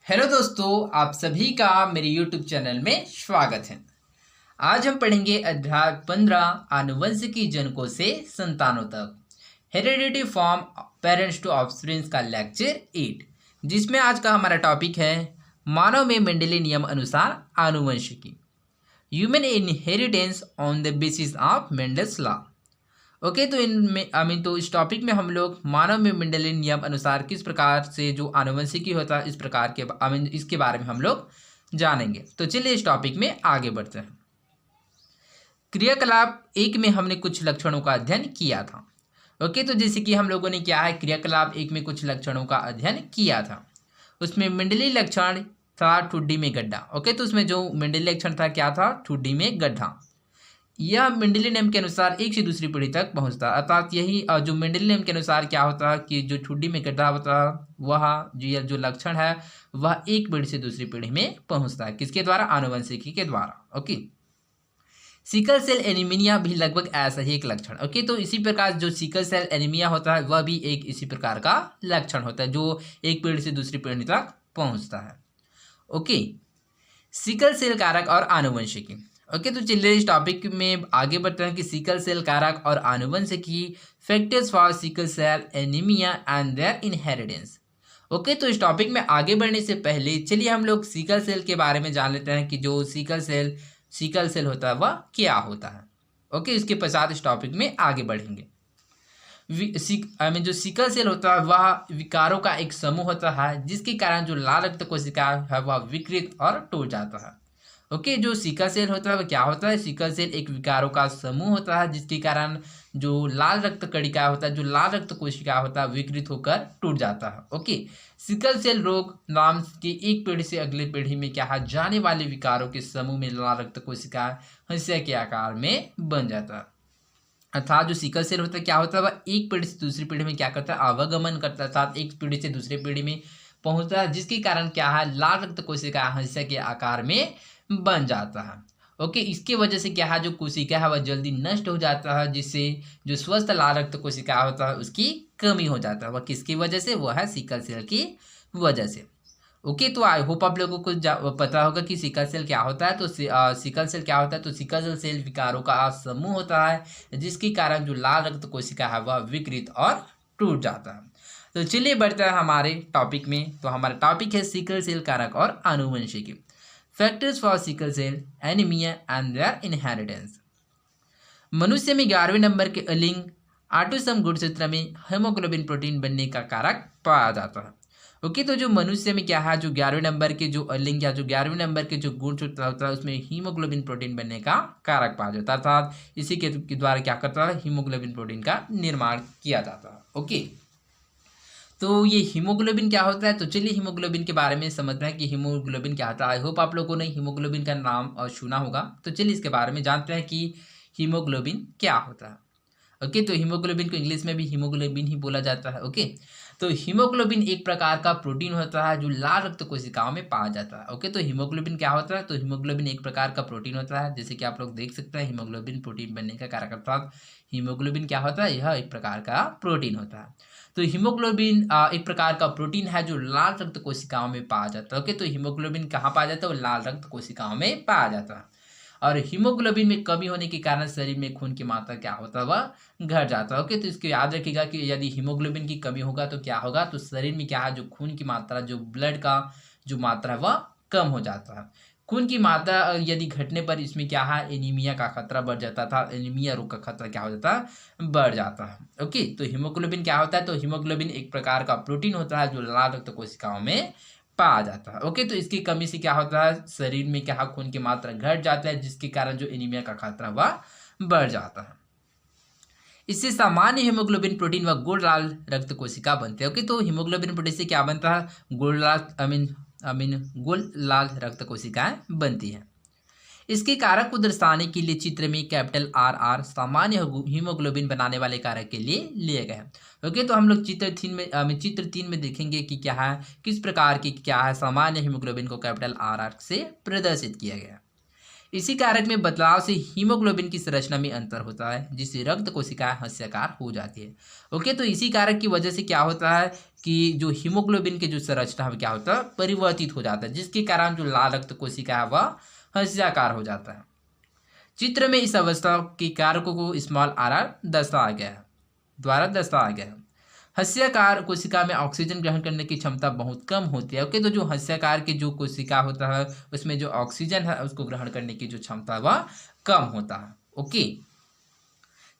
Hello दोस्तों, आप सभी का मेरे YouTube चैनल में स्वागत है। आज हम पढ़ेंगे अध्याय 15 आनुवंशिकी जनकों से संतानों तक, heredity from parents to offsprings का लेक्चर 8, जिसमें आज का हमारा टॉपिक है मानव में मेंडेली नियम अनुसार आनुवंशिकी, human inheritance on the basis of Mendel's law. Okay, तो इनमें तो इस टॉपिक में हम लोग मानव में मेंडेलियन नियम अनुसार किस प्रकार से जो आनुवंशिकी होता है इस प्रकार के इसके बारे में हम लोग जानेंगे। तो चलिए इस टॉपिक में आगे बढ़ते हैं। क्रियाकलाप 1 में हमने कुछ लक्षणों का अध्ययन किया था। ओके, तो जैसे कि हम लोगों ने क्या है, क्रियाकलाप 1 में कुछ लक्षणों का अध्ययन किया था। उसमें मेंडेली लक्षण था ठुड्डी में गड्ढा। ओके, तो उसमें जो मेंडेली लक्षण था क्या था, ठुड्डी में गड्ढा। यह मेंडेली नियम के अनुसार एक से दूसरी पीढ़ी तक पहुंचता, अर्थात यही जो मेंडेली नियम के अनुसार क्या होता है कि जो ठुड्डी में गड्ढा होता है वह जो लक्षण है वह एक पीढ़ी से दूसरी पीढ़ी में पहुंचता है। किसके द्वारा? आनुवंशिकी के द्वारा। ओके, सिकल सेल एनीमिया भी लगभग ऐसा ही एक लक्षण। ओके, तो इसी प्रकार जो सिकल सेल एनीमिया होता है वह भी एक इसी प्रकार का लक्षण होता है जो एक पीढ़ी से दूसरी पीढ़ी तक पहुंचता है। ओके, सिकल सेल कारक और आनुवंशिकी। ओके, तो चलिए इस टॉपिक में आगे बढ़ते हैं कि सिकल सेल कारक और आनुवंशिकी, factors for sickle cell anaemia and their inheritance. Okay, तो इस टॉपिक में आगे बढ़ने से पहले चलिए हम लोग सिकल सेल के बारे में जान लेते हैं कि जो सिकल सेल होता है वह क्या होता है। ओके, इसके पश्चात इस टॉपिक में आगे बढ़ेंगे। जो सिकल सेल होता है वह विकारों का एक समूह होता है जिसके कारण जो लाल रक्त कोशिका है वह विकृत और टूट जाता है। ओके, जो सिकल सेल होता है वह क्या होता है? सिकल सेल एक विकारों का समूह होता है जिसके कारण जो लाल रक्त कणिका होता है, जो लाल रक्त कोशिका होता है, विकृत होकर टूट जाता है। ओके, सिकल सेल रोग नाम के एक पीढ़ी से अगले पीढ़ी में क्या है, जाने वाले विकारों के समूह में लाल रक्त कोशिका हंसिया के आकार में बन जाता है। अर्थात जो सिकल सेल होता है क्या होता है, वह एक पीढ़ी से दूसरी पीढ़ी में क्या करता है, आवागमन करता है, अर्थात एक पीढ़ी से दूसरी पीढ़ी में पहुंचता है, जिसके कारण क्या है, लाल रक्त कोशिका हंसिया के आकार में बन जाता है। ओके, इसके वजह से क्या है, जो कोशिका है वह जल्दी नष्ट हो जाता है, जिससे जो स्वस्थ लाल रक्त कोशिका होता है उसकी कमी हो जाता है। वह किसकी वजह से? वह है सिकल सेल की वजह से। ओके, तो आई होप आप लोगों को पता होगा कि सिकल सेल क्या होता है। तो सिकल सेल क्या होता है? तो सिकल सेल विकारों का समूह होता है जिसके कारण जो लाल रक्त कोशिका है वह विकृत और टूट जाता है। तो चलिए बढ़ते हैं हमारे टॉपिक में। तो हमारा टॉपिक है सिकल सेल कारक और आनुवंशिकी, factors for sickle cell anaemia and their inheritance. मनुष्य में 11वें नंबर के अलिंग ऑटोसोम गुणसूत्र में हेमोग्लोबिन प्रोटीन बनने का कारक पाया जाता है। ओके, तो जो मनुष्य में क्या है, जो 11वें नंबर के जो अलिंग या जो 11वें नंबर के जो गुणसूत्र होता है उसमें हीमोग्लोबिन प्रोटीन बनने का कारक पाया जाता है, अर्थात इसी के द्वारा क्या करता है, हीमोग्लोबिन प्रोटीन का निर्माण किया जाता है। ओके, तो ये हीमोग्लोबिन क्या होता है? तो चलिए हीमोग्लोबिन के बारे में समझते हैं कि हीमोग्लोबिन क्या होता है। आई होप आप लोगों ने हीमोग्लोबिन का नाम सुना होगा। तो चलिए इसके बारे में जानते हैं कि हीमोग्लोबिन क्या होता है। ओके, तो हीमोग्लोबिन को इंग्लिश में भी हीमोग्लोबिन ही बोला जाता है। ओके, तो हीमोग्लोबिन एक प्रकार का प्रोटीन होता है जो लाल रक्त कोशिकाओं में पाया जाता है। ओके, तो हीमोग्लोबिन क्या होता है? तो हीमोग्लोबिन एक प्रकार का प्रोटीन होता है, जैसे कि आप लोग देख सकते हैं हीमोग्लोबिन प्रोटीन बनने का कारक, अर्थात हीमोग्लोबिन क्या होता है, यह एक प्रकार का प्रोटीन होता है। तो हीमोग्लोबिन एक प्रकार का प्रोटीन है जो लाल रक्त कोशिकाओं में पाया जाता है। ओके, तो हीमोग्लोबिन कहाँ पाया जाता है? वो लाल रक्त कोशिकाओं में पाया जाता है। और हीमोग्लोबिन में कमी होने के कारण शरीर में खून की मात्रा क्या होता है, वह घट जाता है। ओके, तो इसको याद रखिएगा कि यदि हीमोग्लोबिन की कमी होगा तो क्या होगा, तो शरीर में क्या है, जो खून की मात्रा, जो ब्लड का जो मात्रा है वह कम हो जाता है। खून की मात्रा यदि घटने पर इसमें क्या है, एनीमिया का खतरा बढ़ जाता था, एनीमिया रोग का खतरा क्या हो जाता है, बढ़ जाता है। ओके, तो हीमोग्लोबिन क्या होता है? तो हीमोग्लोबिन एक प्रकार का प्रोटीन होता है जो लाल रक्त कोशिकाओं में पाया जाता है। ओके, तो इसकी कमी से क्या होता है, शरीर में क्या है, खून की मात्रा घट जाता है, जिसके कारण जो एनीमिया का खतरा वह बढ़ जाता है। इससे सामान्य हीमोग्लोबिन प्रोटीन व गुड़ लाल रक्त कोशिका बनते हैं। ओके, तो हीमोग्लोबिन प्रोटीन से क्या बनता है, गुड़ लाल गुड़ लाल रक्त कोशिकाएं बनती हैं। इसके कारक को दर्शाने के लिए चित्र में कैपिटल RR सामान्य हीमोग्लोबिन बनाने वाले कारक के लिए लिए गए हैं। ओके, तो हम लोग चित्र 3 में देखेंगे कि क्या है, किस प्रकार की क्या है, सामान्य हीमोग्लोबिन को कैपिटल RR से प्रदर्शित किया गया है। इसी कारक में बदलाव से हीमोग्लोबिन की संरचना में अंतर होता है, जिससे रक्त कोशिकाएं हस्याकार हो जाती है। ओके, तो इसी कारक की वजह से क्या होता है कि जो हीमोग्लोबिन के जो संरचना है क्या होता है, परिवर्तित हो जाता है, जिसके कारण जो लाल रक्त कोशिका है वह हस्याकार हो जाता है। चित्र में इस अवस्था के कारकों को स्मॉल आर दर्शाया गया है द्वारा दर्शाया गया है। हस्याकार कोशिका में ऑक्सीजन ग्रहण करने की क्षमता बहुत कम होती है। ओके, तो जो हस्याकार की जो कोशिका होता है उसमें जो ऑक्सीजन है उसको ग्रहण करने की जो क्षमता है वह कम होता है। ओके,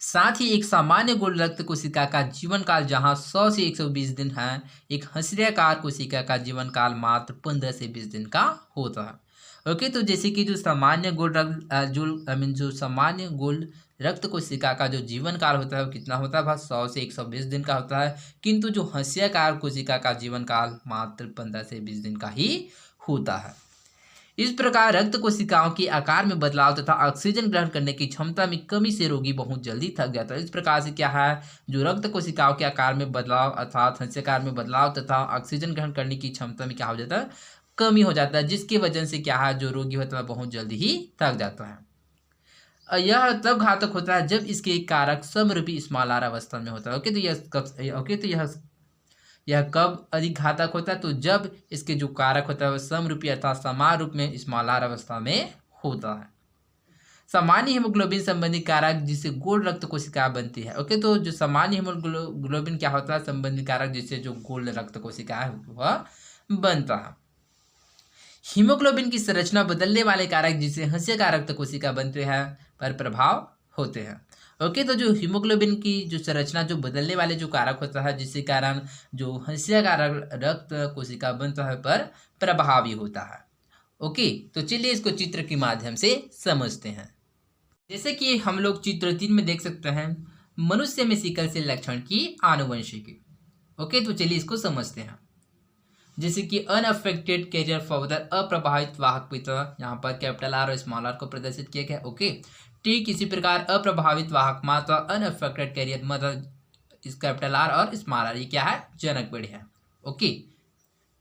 साथ ही एक सामान्य गोल रक्त कोशिका का जीवन काल जहां 100 से 120 दिन है, एक हस्याकार कोशिका का जीवन काल मात्र 15 से 20 दिन का होता है। ओके, तो जैसे कि जो सामान्य गोल रक्त जो सामान्य गोल रक्त कोशिका का जो जीवन काल होता है वो कितना होता है भाई, 100 से 120 दिन का होता है, किंतु जो हस्याकार कोशिका का जीवन काल मात्र 15 से 20 दिन का ही होता है। इस प्रकार रक्त कोशिकाओं के आकार में बदलाव तथा ऑक्सीजन ग्रहण करने की क्षमता में कमी से रोगी बहुत जल्दी थक जाता है। इस प्रकार से क्या है, जो रक्त कोशिकाओं के आकार में बदलाव अर्थात हस्याकार में बदलाव तथा ऑक्सीजन ग्रहण करने की क्षमता में क्या हो जाता है, कमी हो जाता है, जिसकी वजह से क्या है, जो रोगी होता है बहुत जल्दी ही थक जाता है। यह तब घातक होता है जब इसके कारक समरूपी स्मॉल आर अवस्था में होता है। ओके, तो यह कब अधिक घातक होता है, तो जब इसके जो कारक होता है वह समरूपी अर्थात समान रूप में स्मॉल आर अवस्था में होता है। सामान्य हीमोग्लोबिन संबंधी कारक जिससे गोल रक्त कोशिका बनती है। ओके, तो जो सामान्य हीमोग्लोबिन क्या होता है, संबंधी कारक जिससे जो गोल रक्त कोशिका है वह बनता है। हीमोग्लोबिन की संरचना बदलने वाले कारक जिससे हस्याकार रक्त कोशिका बनते हैं पर प्रभाव होते हैं। ओके, तो जो हीमोग्लोबिन की जो संरचना जो बदलने वाले जो कारक होता है जिसके कारण जो हस्याकार रक्त कोशिका बनता है पर प्रभावी होता है। ओके, तो चलिए इसको चित्र के माध्यम से समझते हैं। जैसे कि हम लोग चित्र 3 में देख सकते हैं, मनुष्य में सिकल सेल लक्षण की आनुवंशिकी। ओके, तो चलिए इसको समझते हैं। जैसे कि अनअफेक्टेड कैरियर फॉर अप्रभावित वाहक पिता, यहाँ पर कैपिटल आर और स्मॉल आर को प्रदर्शित किया गया। ओके, ठीक इसी प्रकार अप्रभावित वाहक माता अनअफेक्टेड कैरियर मदर, इस कैपिटल आर और स्मॉल आर ये क्या है, जनक पीढ़ी है। ओके,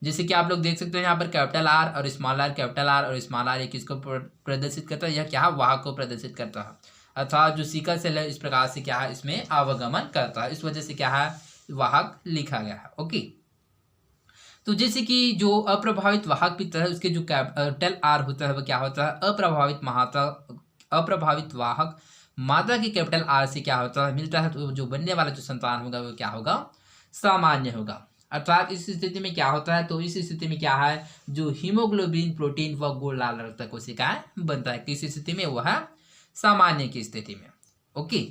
जैसे कि आप लोग देख सकते हैं यहाँ पर कैपिटल आर और स्मॉल आर, कैपिटल आर और स्मॉल आर ये किसको प्रदर्शित करता है, यह क्या है, वाहक को प्रदर्शित करता है। अर्थात जो सिकल सेल है इस प्रकार से क्या है, इसमें आवागमन करता है, इस वजह से क्या है, वाहक लिखा गया है। ओके, तो जैसे कि जो अप्रभावित वाहक पिता है उसके जो कैपिटल आर होता है वह क्या होता है, अप्रभावित वाहक माता के कैपिटल आर से क्या होता है, मिलता है, तो जो बनने वाला जो संतान होगा वो क्या होगा, सामान्य होगा। अर्थात इस स्थिति में क्या होता है, तो इस स्थिति में क्या है, जो हीमोग्लोबिन प्रोटीन व गोल लाल रक्त कोशिकाएं बनता है, किस स्थिति में, वह सामान्य की स्थिति में। ओके,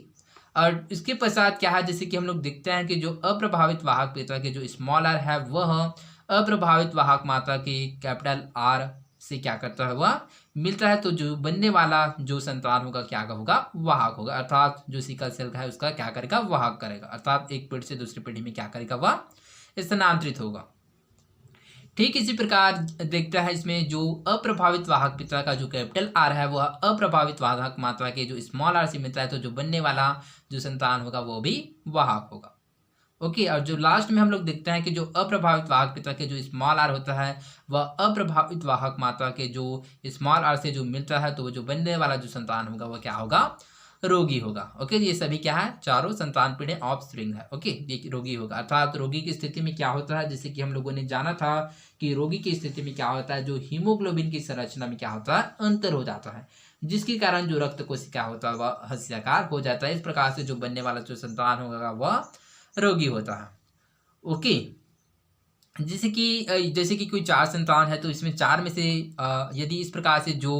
और इसके पश्चात क्या है, जैसे कि हम लोग देखते हैं कि जो अप्रभावित वाहक पिता के जो स्मॉल आर है वह अप्रभावित वाहक माता के कैपिटल आर से क्या करता है, वह मिलता है, तो जो बनने वाला जो संतान होगा क्या होगा, वाहक होगा। अर्थात जो सिकल सेल का है उसका क्या करेगा, वाहक करेगा, अर्थात एक पीढ़ी से दूसरी पीढ़ी में क्या करेगा, वह स्थानांतरित होगा। ठीक इसी प्रकार देखता है इसमें जो अप्रभावित वाहक पिता का जो कैपिटल आर है वह अप्रभावित वाहक मात्रा के जो स्मॉल आर से मिलता है, तो जो बनने वाला जो संतान होगा वो भी वाहक होगा। ओके, और जो लास्ट में हम लोग देखते हैं कि जो अप्रभावित वाहक पिता के जो स्मॉल आर होता है वह अप्रभावित वाहक मात्रा के जो स्मॉल आर से जो मिलता है, तो वो जो बनने वाला जो संतान होगा वह क्या होगा, रोगी होगा। ओके, ये सभी क्या है, चारों संतान पीढ़ी ऑफस्प्रिंग है। ओके, ये रोगी होगा। अर्थात रोगी की स्थिति में क्या होता है, जैसे कि हम लोगों ने जाना था कि रोगी की स्थिति में क्या होता है, जो हीमोग्लोबिन की संरचना में क्या होता है, अंतर हो जाता है, जिसके कारण जो रक्त कोशिका होता है वह हस्याकार हो जाता है। इस प्रकार से जो बनने वाला जो संतान होगा वह रोगी होता है। ओके, जैसे कि कोई 4 संतान है तो इसमें 4 में से यदि इस प्रकार से जो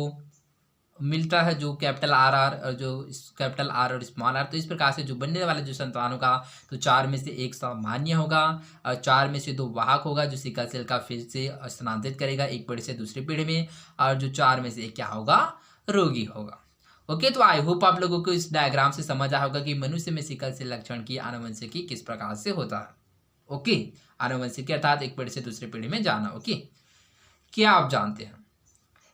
मिलता है जो कैपिटल आर और जो कैपिटल आर और स्मॉल आर, तो इस प्रकार से जो बनने वाला जो संतान होगा तो 4 में से 1 सामान्य होगा और 4 में से 2 वाहक होगा जो सिकल सेल का फिर से स्थानांतरित करेगा एक पीढ़ी से दूसरी पीढ़ी में, और जो 4 में से 1 क्या होगा, रोगी होगा। ओके, तो आई होप आप लोगों को इस डायग्राम से समझ आया होगा कि मनुष्य में सिकल सेल लक्षण की आनुवंशिकी किस प्रकार से होता है। ओके, आनुवंशिकी अर्थात एक पीढ़ी से दूसरी पीढ़ी में जाना। ओके, क्या आप जानते हैं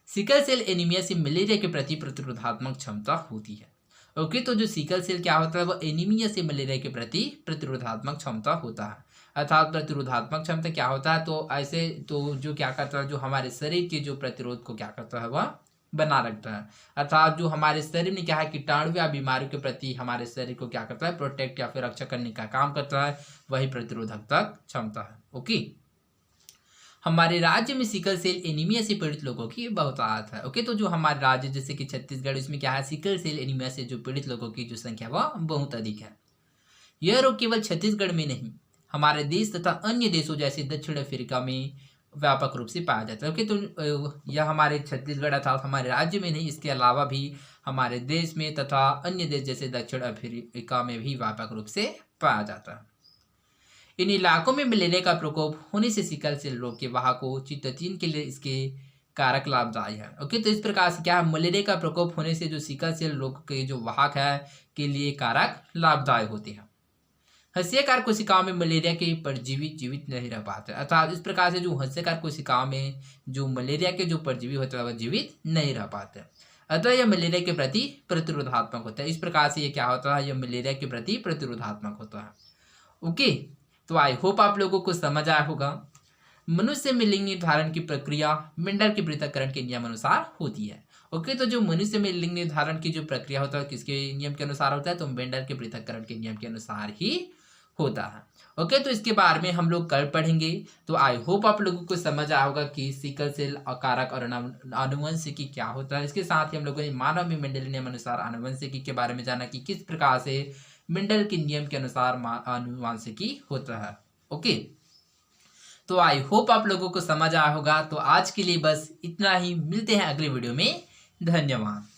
सिकल सेल एनीमिया से मलेरिया के प्रति प्रतिरोधात्मक क्षमता होती है। ओके, तो जो सिकल सेल क्या होता है वह एनीमिया से मलेरिया के प्रति प्रतिरोधात्मक क्षमता होता है। अर्थात प्रतिरोधात्मक क्षमता क्या होता है, तो ऐसे तो जो क्या करता है, जो हमारे शरीर के जो प्रतिरोध को क्या करता है वह बना रखता है। अर्थात जो हमारे शरीर में क्या है, कीटाणु या बीमारियों के प्रति हमारे शरीर को क्या करता है, प्रोटेक्ट या फिर रक्षा करने का काम करता है, वही प्रतिरोधकता क्षमता है। ओके, हमारे राज्य में सिकल सेल एनीमिया से पीड़ित लोगों की बहुतायत है। ओके, तो जो हमारे राज्य जैसे कि छत्तीसगढ़, इसमें क्या है, सिकल सेल एनीमिया से जो पीड़ित लोगों की जो संख्या वह बहुत अधिक है। यह रोग केवल छत्तीसगढ़ में नहीं, हमारे देश तथा अन्य देशों जैसे दक्षिण अफ्रीका में व्यापक रूप से पाया जाता है। ओके, तो यह हमारे छत्तीसगढ़ अर्थात हमारे राज्य में नहीं, इसके अलावा भी हमारे देश में तथा अन्य देश जैसे दक्षिण अफ्रीका में भी व्यापक रूप से पाया जाता है। इन इलाकों में मलेरिया का प्रकोप होने से सिकल सेल रोग के वाहकों चित्तचीन के लिए इसके कारक लाभदायी है। ओके, तो इस प्रकार से क्या है, मलेरिया का प्रकोप होने से जो सिकल सेल रोग के जो वाहक है के लिए कारक लाभदायक होते हैं। हस्यकार कोशिकाओं में मलेरिया के परजीवी जीवित नहीं रह पाते, अर्थात इस प्रकार से जो हस्यकार कोशिकाओं में जो मलेरिया के जो परजीवी होते हैं वह जीवित नहीं रह पाते, अतः यह मलेरिया के प्रति प्रतिरोधात्मक होता है। इस प्रकार से ये क्या होता है, यह मलेरिया के प्रति प्रतिरोधात्मक होता है। ओके, तो आई होप आप लोगों को समझ आया होगा। मनुष्य में लिंग निर्धारण की प्रक्रिया मेंडल के पृथक्करण के नियम अनुसार होती है। ओके, तो जो मनुष्य में लिंग निर्धारण की जो प्रक्रिया होता है किसके नियम के अनुसार होता है, तो मेंडल के पृथक्करण के नियम के अनुसार ही होता है। ओके, तो इसके बारे में हम लोग कल पढ़ेंगे। तो आई होप आप लोगों को समझ आया होगा कि सिकल सेल कारक और आनुवंशिकी क्या होता है। इसके साथ ही हम लोगों ने मानव में मेंडल नियम अनुसार आनुवंशिकी के बारे में जाना कि किस प्रकार से मेंडल के नियम के अनुसार आनुवंशिकी होता है। ओके, तो आई होप आप लोगों को समझ आया होगा। तो आज के लिए बस इतना ही, मिलते हैं अगले वीडियो में। धन्यवाद।